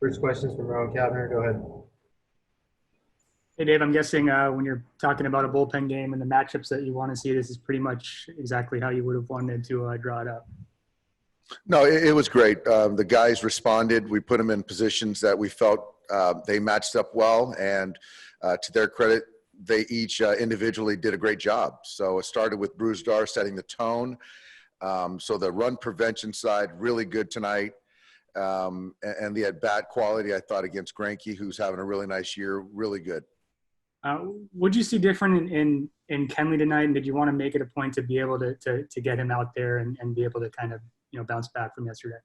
First question is from Rowan Kavner. Go ahead. Hey, Dave, I'm guessing when you're talking about a bullpen game and the matchups that you want to see, this is pretty much exactly how you would have wanted to draw it up. No, it was great. The guys responded. We put them in positions that we felt they matched up well, and to their credit, they each individually did a great job. So it started with Bruce Dar setting the tone. So the run prevention side, really good tonight. And the at-bat quality, I thought, against Greinke, who's having a really nice year, really good. What'd you see different in Kenley tonight, and did you want to make it a point to be able to get him out there and be able to kind of bounce back from yesterday?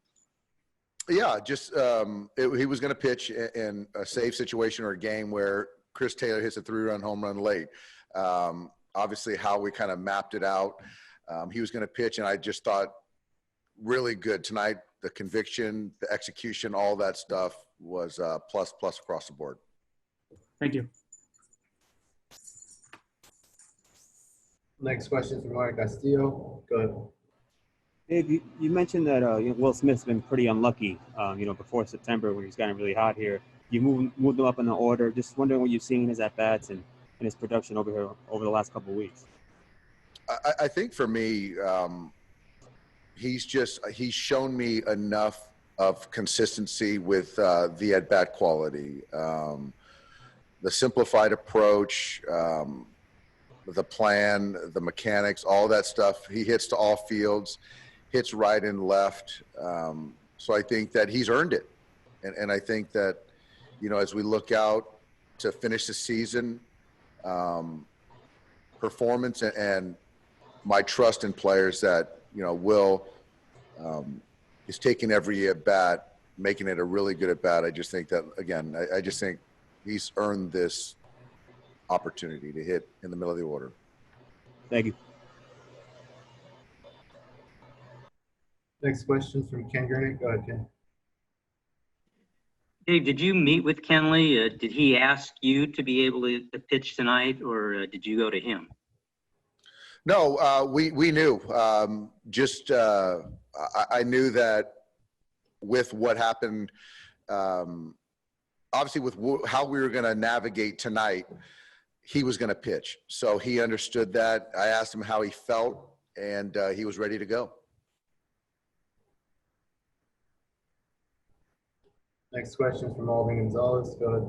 Yeah, just he was going to pitch in a save situation or a game where Chris Taylor hits a 3-run home run late. Obviously, how we kind of mapped it out, he was going to pitch, and I just thought really good tonight. The conviction, the execution, all that stuff was plus across the board. Thank you. Next question is from Mark Castillo. Go ahead. Dave, you mentioned that Will Smith's been pretty unlucky, before September when he's gotten really hot here. You moved him up in the order. Just wondering what you've seen in his at-bats and his production over here over the last couple of weeks. I think for me, he's shown me enough of consistency with the at-bat quality, the simplified approach, the plan, the mechanics, all that stuff. He hits to all fields, hits right and left. So I think that he's earned it. And I think that, as we look out to finish the season, performance and my trust in players that, Will is taking every at bat, making it a really good at bat. I just think that, again, I just think he's earned this opportunity to hit in the middle of the order. Thank you. Next question from Ken Gurnick. Go ahead, Ken. Dave, did you meet with Kenley? Did he ask you to be able to pitch tonight, or did you go to him? No, we knew. I knew that with what happened, obviously with how we were going to navigate tonight, he was going to pitch. So he understood that. I asked him how he felt, and he was ready to go. Next question is from Alden Gonzalez. Go ahead.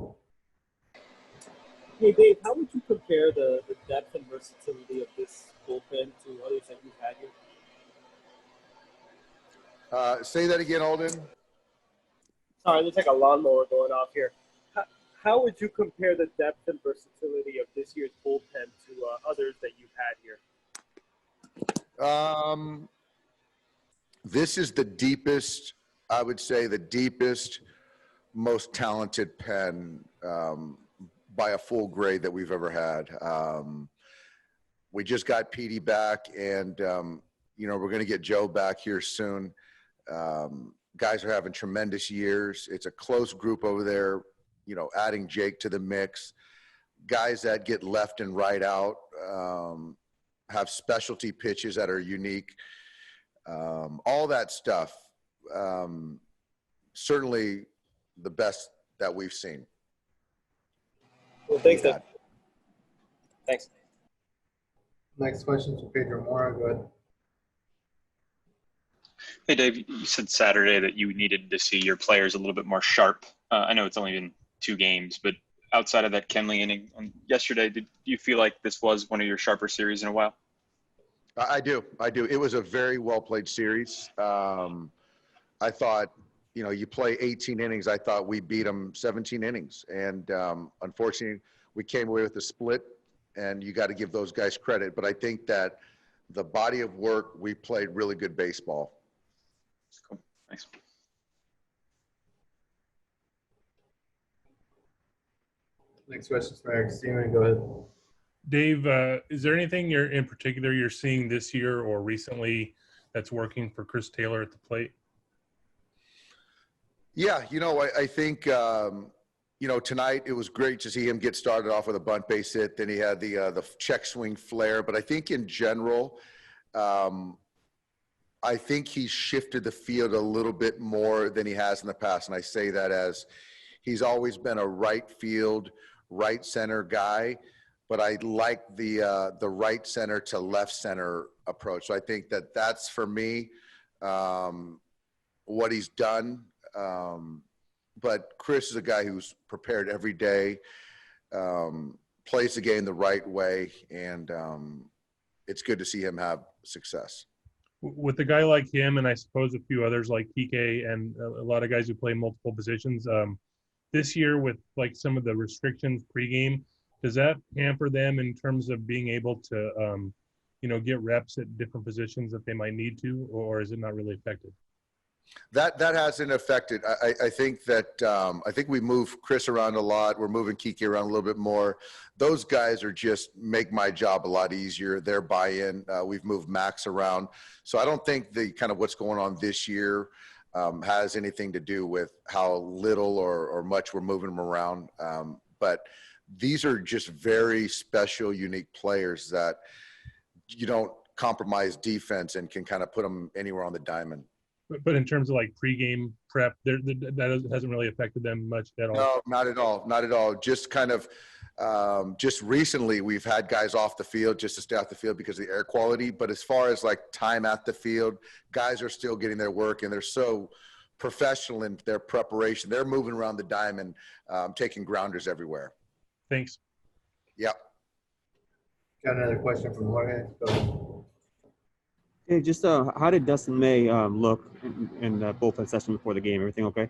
Hey, Dave, how would you compare the depth and versatility of this bullpen to others that you've had here? Say that again, Alden. Sorry, there's like a lawnmower going off here. How would you compare the depth and versatility of this year's bullpen to others that you've had here? This is the deepest, I would say, the deepest, most talented pen by a full grade that we've ever had. We just got Petey back, and we're going to get Joe back here soon. Guys are having tremendous years. It's a close group over there. Adding Jake to the mix, guys that get left and right out, have specialty pitches that are unique, all that stuff. Certainly the best that we've seen. Well, thanks, Dave. Thanks. Next question is from Pedro Mora. Go ahead. Hey, Dave, you said Saturday that you needed to see your players a little bit more sharp. I know it's only been 2 games, but outside of that Kenley inning on yesterday, did you feel like this was one of your sharper series in a while? I do. It was a very well played series. I thought, you play 18 innings. I thought we beat them 17 innings. And unfortunately, we came away with a split, and you got to give those guys credit. But I think that the body of work, we played really good baseball. Cool. Thanks. Next question is from Eric Steeman. Go ahead. Dave, is there anything in particular you're seeing this year or recently that's working for Chris Taylor at the plate? Yeah, I think, tonight it was great to see him get started off with a bunt base hit. Then he had the check swing flare. But I think in general, I think he's shifted the field a little bit more than he has in the past. And I say that as he's always been a right field, right center guy, but I like the right center to left center approach. So I think that that's for me what he's done. But Chris is a guy who's prepared every day, plays the game the right way, and it's good to see him have success. With a guy like him, and I suppose a few others like PK and a lot of guys who play multiple positions, this year with like some of the restrictions pregame, does that hamper them in terms of being able to, get reps at different positions that they might need to, or is it not really affected? That hasn't affected. I think that I think we move Chris around a lot. We're moving Kiki around a little bit more. Those guys are just make my job a lot easier. Their buy-in. We've moved Max around, so I don't think the kind of what's going on this year has anything to do with how little or much we're moving them around. But these are just very special, unique players that you don't compromise defense and can kind of put them anywhere on the diamond. But in terms of like pregame prep, that hasn't really affected them much at all. No, not at all. Not at all. Just kind of, just recently we've had guys off the field just to stay off the field because of the air quality. But as far as like time at the field, guys are still getting their work and they're so professional in their preparation. They're moving around the diamond, taking grounders everywhere. Thanks. Yep. Got another question from Jorge. Go ahead. Hey, just how did Dustin May look in the bullpen session before the game? Everything okay?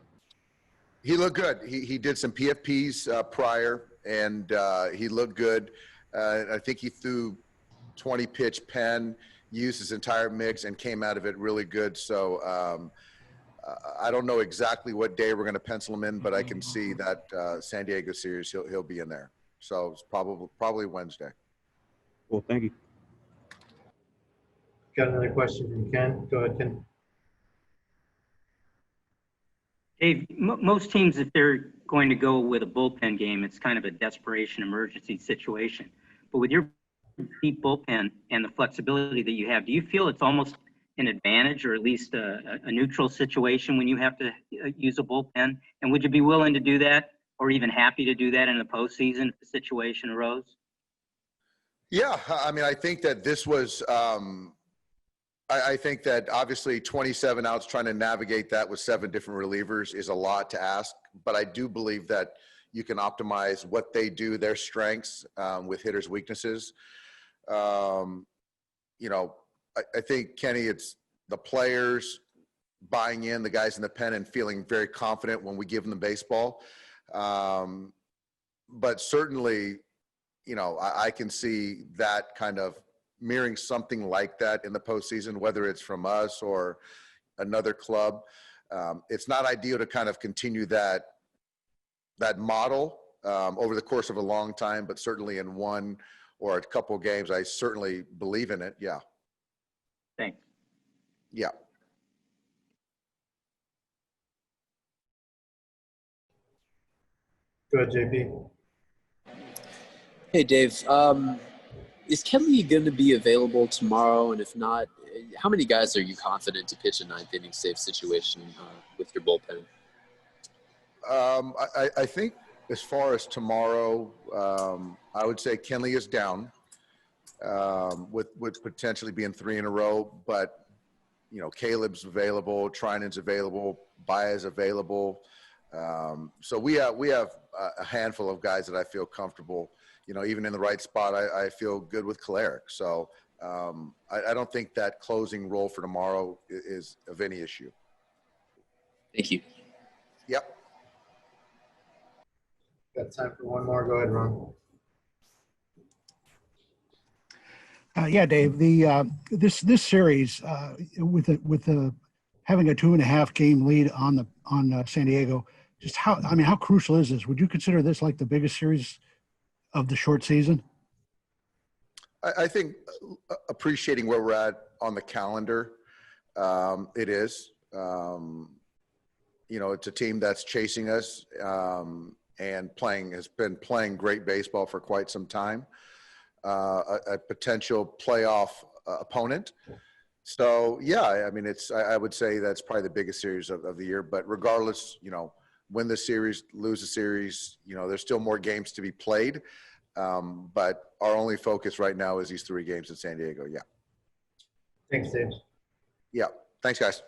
He looked good. He did some PFPs prior, and he looked good. I think he threw 20-pitch pen, used his entire mix, and came out of it really good. So I don't know exactly what day we're going to pencil him in, but I can see that San Diego series he'll be in there. So it's probably Wednesday. Cool. Thank you. Got another question from Ken. Go ahead, Ken. Dave, most teams, if they're going to go with a bullpen game, it's kind of a desperation emergency situation. But with your deep bullpen and the flexibility that you have, do you feel it's almost an advantage or at least a neutral situation when you have to use a bullpen? And would you be willing to do that or even happy to do that in the postseason if the situation arose? Yeah, I mean, I think that this was I think that obviously 27 outs trying to navigate that with 7 different relievers is a lot to ask, but I do believe that you can optimize what they do, their strengths with hitters' weaknesses. I think, Kenny, it's the players buying in, the guys in the pen, and feeling very confident when we give them the baseball. But certainly, I can see that kind of mirroring something like that in the postseason, whether it's from us or another club. It's not ideal to kind of continue that model over the course of a long time, but certainly in one or a couple of games, I certainly believe in it. Yeah. Thanks. Yeah. Go ahead, JP. Hey, Dave. Is Kenley going to be available tomorrow? And if not, how many guys are you confident to pitch a 9th inning safe situation with your bullpen? I think as far as tomorrow, I would say Kenley is down with potentially being 3 in a row. But, Caleb's available, Trinan's available, Baez's available. So we have a handful of guys that I feel comfortable. Even in the right spot, I feel good with Kolarek. So I don't think that closing role for tomorrow is of any issue. Thank you. Yep. Got time for one more. Go ahead, Ron. Yeah, Dave. This series with having a 2.5 game lead on San Diego, just how crucial is this? Would you consider this like the biggest series of the short season? I think appreciating where we're at on the calendar, it is. It's a team that's chasing us and has been playing great baseball for quite some time. A potential playoff opponent. So yeah, I mean, I would say that's probably the biggest series of the year. But regardless, win the series, lose the series, there's still more games to be played. But our only focus right now is these 3 games in San Diego. Yeah. Thanks, Dave. Yeah. Thanks, guys.